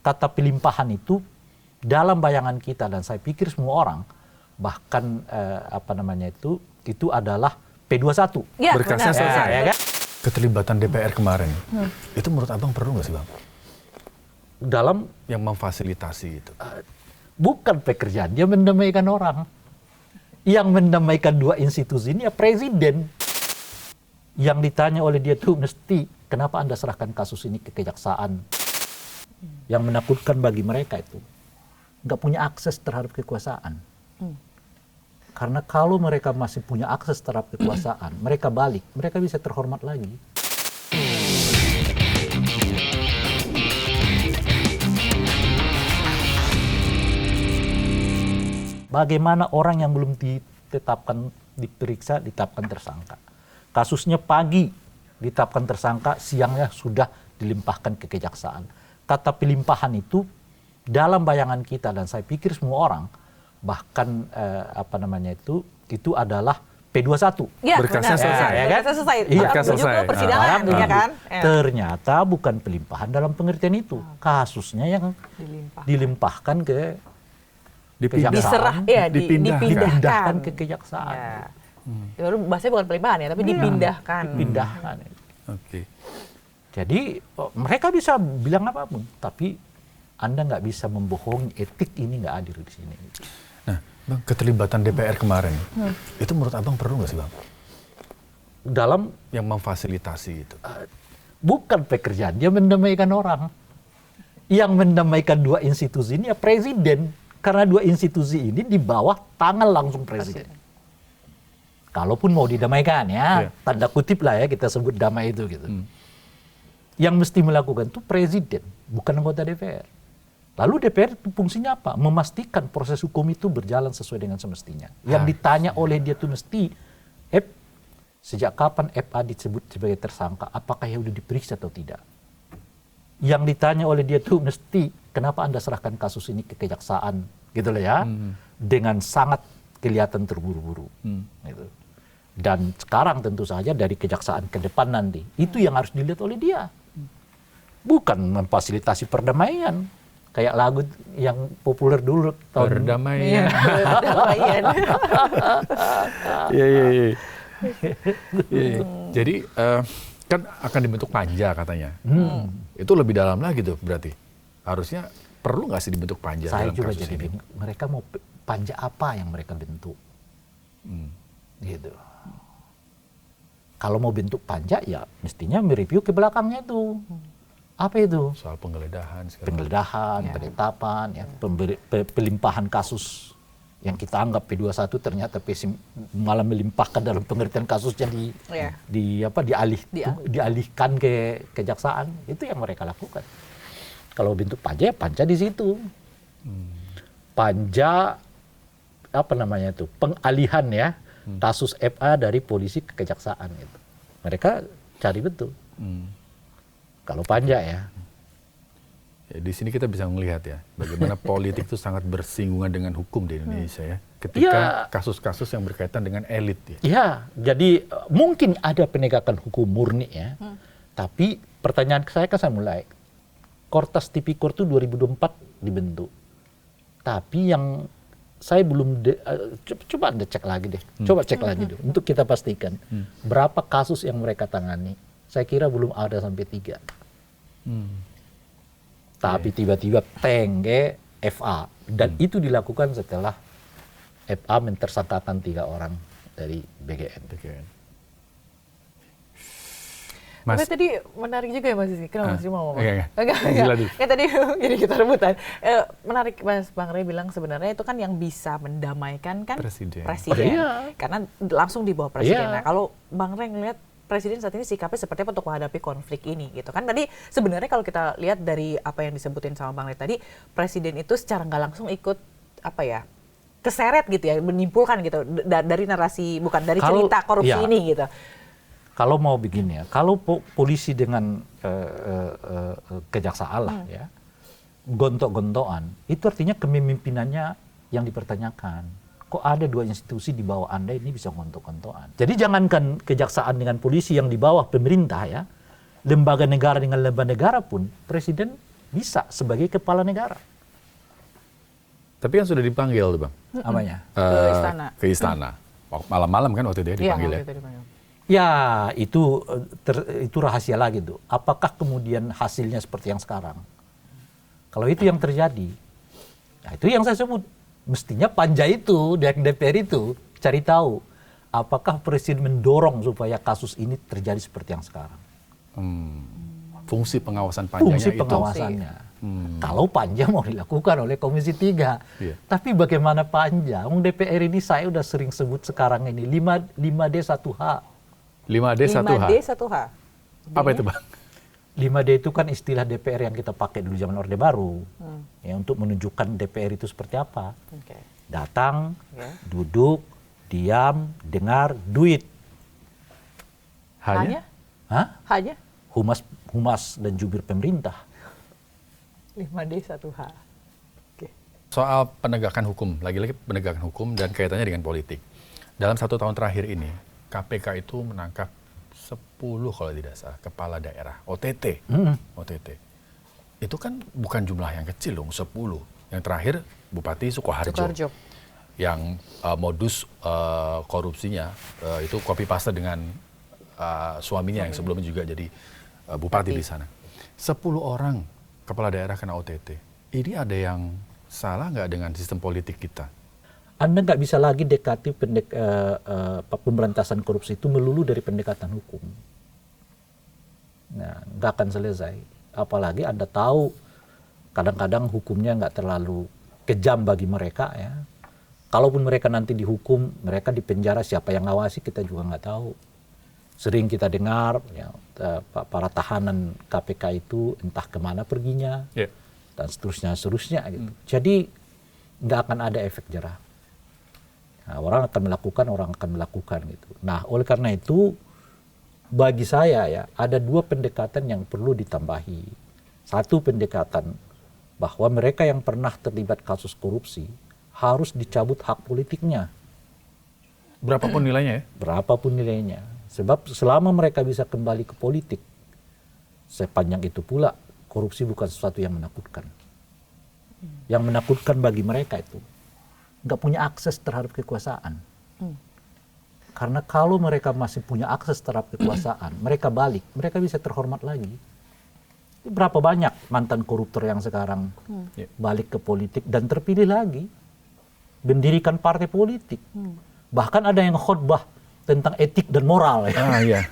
kata pelimpahan itu dalam bayangan kita dan saya pikir semua orang bahkan itu adalah P21. Ya, berkasnya selesai. Ya, kan? Keterlibatan DPR kemarin, itu menurut abang perlu nggak sih bang? Dalam Yang memfasilitasi itu. bukan pekerjaan dia mendamaikan orang. Yang mendamaikan dua institusi ini ya presiden. Yang ditanya oleh dia tuh mesti kenapa Anda serahkan kasus ini ke kejaksaan. Yang menakutkan bagi mereka itu nggak punya akses terhadap kekuasaan. Karena kalau mereka masih punya akses terhadap kekuasaan, mereka balik, mereka bisa terhormat lagi. Bagaimana orang yang belum ditetapkan, diperiksa, ditetapkan tersangka. Kasusnya pagi ditetapkan tersangka, siangnya sudah dilimpahkan ke kejaksaan. Kata pelimpahan itu dalam bayangan kita dan saya pikir semua orang bahkan itu adalah P21. Ya, berkasnya selesai. Ya, kan? Berkasnya selesai. Iya. Berkas selesai. Persidangan, ya kan? Ternyata bukan pelimpahan dalam pengertian itu. Kasusnya yang dilimpahkan ke kejaksaan. Dipindahkan ke kejaksaan. Ya. Baru bahasanya bukan pelimpahan ya, tapi dipindahkan. Dipindahkan. Oke. Jadi mereka bisa bilang apapun, tapi Anda nggak bisa membohongi, etik ini nggak hadir di sini. Nah, bang, keterlibatan DPR kemarin, itu menurut abang perlu nggak sih bang? Dalam Yang memfasilitasi itu. bukan pekerjaan dia mendamaikan orang. Yang mendamaikan dua institusi ini ya presiden. Karena dua institusi ini di bawah tangan langsung presiden. Kalaupun mau didamaikan ya, tanda kutip lah ya kita sebut damai itu gitu. Yang mesti melakukan itu presiden, bukan anggota DPR. Lalu DPR itu fungsinya apa? Memastikan proses hukum itu berjalan sesuai dengan semestinya. Yang ditanya oleh dia itu mesti, sejak kapan FA disebut sebagai tersangka? Apakah ya sudah diperiksa atau tidak? Yang ditanya oleh dia itu mesti, kenapa Anda serahkan kasus ini ke kejaksaan? Gitu loh ya. Dengan sangat kelihatan terburu-buru. Gitu. Dan sekarang tentu saja dari kejaksaan ke depan nanti, itu yang harus dilihat oleh dia. Bukan memfasilitasi perdamaian. Kayak lagu yang populer dulu. Perdamaian. Perdamaian. Iya. Jadi kan akan dibentuk panja katanya. Itu lebih dalam lagi tuh berarti. Harusnya perlu nggak sih dibentuk panja Saya dalam juga kasus jadi ini? bingung. Mereka mau panja apa yang mereka bentuk? Gitu. Kalau mau bentuk panja ya mestinya mereview ke belakangnya itu. Apa itu? Soal penggeledahan. Penggeledahan, penetapan, ya, pelimpahan kasus yang kita anggap P21 ternyata malah melimpahkan dalam pengertian kasus jadi dialihkan ke kejaksaan. Itu yang mereka lakukan. Kalau bentuk panja ya panja di situ. Panja pengalihan ya kasus FA dari polisi ke kejaksaan itu. Mereka cari betul. Kalau panja ya. Di sini kita bisa melihat ya bagaimana politik itu sangat bersinggungan dengan hukum di Indonesia ya. Ketika kasus-kasus yang berkaitan dengan elit ya. Ya, jadi mungkin ada penegakan hukum murni ya. Tapi pertanyaan saya mulai. Kortas Tipikor itu 2024 dibentuk. Tapi yang saya belum coba Anda cek lagi deh. Coba cek lagi dulu untuk kita pastikan berapa kasus yang mereka tangani. Saya kira belum ada sampai 3. Tapi tiba-tiba tengge FA. Dan itu dilakukan setelah FA mentersangkakan 3 orang dari BGN. Mas, tapi tadi menarik juga ya Mas Rizky. Kenapa Mas mau ngomong? Enggak. Tadi jadi kita rebutan. Menarik Mas Bang Rey bilang sebenarnya itu kan yang bisa mendamaikan kan presiden. Karena langsung di bawah presiden. Nah, kalau Bang Rey ngelihat presiden saat ini sikapnya seperti apa untuk menghadapi konflik ini gitu kan. Tadi sebenarnya kalau kita lihat dari apa yang disebutin sama Bang Rey tadi, presiden itu secara nggak langsung ikut keseret gitu ya, menyimpulkan gitu dari narasi, bukan dari cerita korupsi ini gitu. Kalau mau begini ya, kalau polisi dengan kejaksaan lah ya, gontok-gontokan, itu artinya kepemimpinannya yang dipertanyakan. Kok ada 2 institusi di bawah Anda ini bisa gontok-gontokan? Jadi jangankan kejaksaan dengan polisi yang di bawah pemerintah ya, lembaga negara dengan lembaga negara pun, presiden bisa sebagai kepala negara. Tapi kan sudah dipanggil tuh Bang. Apanya? Ke istana. Malam-malam kan waktu itu ya dipanggil ya. Ya itu rahasia lagi tuh. Apakah kemudian hasilnya seperti yang sekarang? Kalau itu yang terjadi, nah itu yang saya sebut. Mestinya panja itu, DPR itu cari tahu apakah Presiden mendorong supaya kasus ini terjadi seperti yang sekarang. Fungsi pengawasan panjanya Fungsi pengawasannya. Kalau panja mau dilakukan oleh Komisi 3. Iya. Tapi bagaimana panja? DPR ini saya udah sering sebut sekarang ini 5D 1H. 5D 1H. 5D 1H. Apa itu Bang? 5D itu kan istilah DPR yang kita pakai dulu zaman Orde Baru. Ya, untuk menunjukkan DPR itu seperti apa. Datang, duduk, diam, dengar, duit. Hanya? Hah? Hanya? Humas dan jubir pemerintah. 5D 1H. Soal penegakan hukum, lagi-lagi penegakan hukum dan kaitannya dengan politik. Dalam 1 tahun terakhir ini, KPK itu menangkap 10 kalau tidak salah kepala daerah OTT. OTT. Itu kan bukan jumlah yang kecil dong, 10. Yang terakhir Bupati Sukoharjo. Yang modus korupsinya itu copy paste dengan suaminya yang sebelumnya juga jadi bupati di sana. 10 orang kepala daerah kena OTT. Ini ada yang salah nggak dengan sistem politik kita? Anda nggak bisa lagi dekati pemberantasan korupsi itu melulu dari pendekatan hukum. Nah, nggak akan selesai. Apalagi Anda tahu kadang-kadang hukumnya nggak terlalu kejam bagi mereka ya. Kalaupun mereka nanti dihukum, mereka dipenjara, siapa yang ngawasi kita juga nggak tahu. Sering kita dengar ya, para tahanan KPK itu entah kemana perginya dan seterusnya gitu. Jadi nggak akan ada efek jerah. Nah, orang akan melakukan gitu. Nah, oleh karena itu bagi saya ya ada 2 pendekatan yang perlu ditambahi. Satu pendekatan bahwa mereka yang pernah terlibat kasus korupsi harus dicabut hak politiknya. Berapapun nilainya ya? Berapapun nilainya. Sebab selama mereka bisa kembali ke politik, sepanjang itu pula korupsi bukan sesuatu yang menakutkan. Yang menakutkan bagi mereka itu nggak punya akses terhadap kekuasaan. Karena kalau mereka masih punya akses terhadap kekuasaan, mereka balik, mereka bisa terhormat lagi. Berapa banyak mantan koruptor yang sekarang balik ke politik dan terpilih lagi, mendirikan partai politik. Bahkan ada yang khotbah tentang etik dan moral. Iya.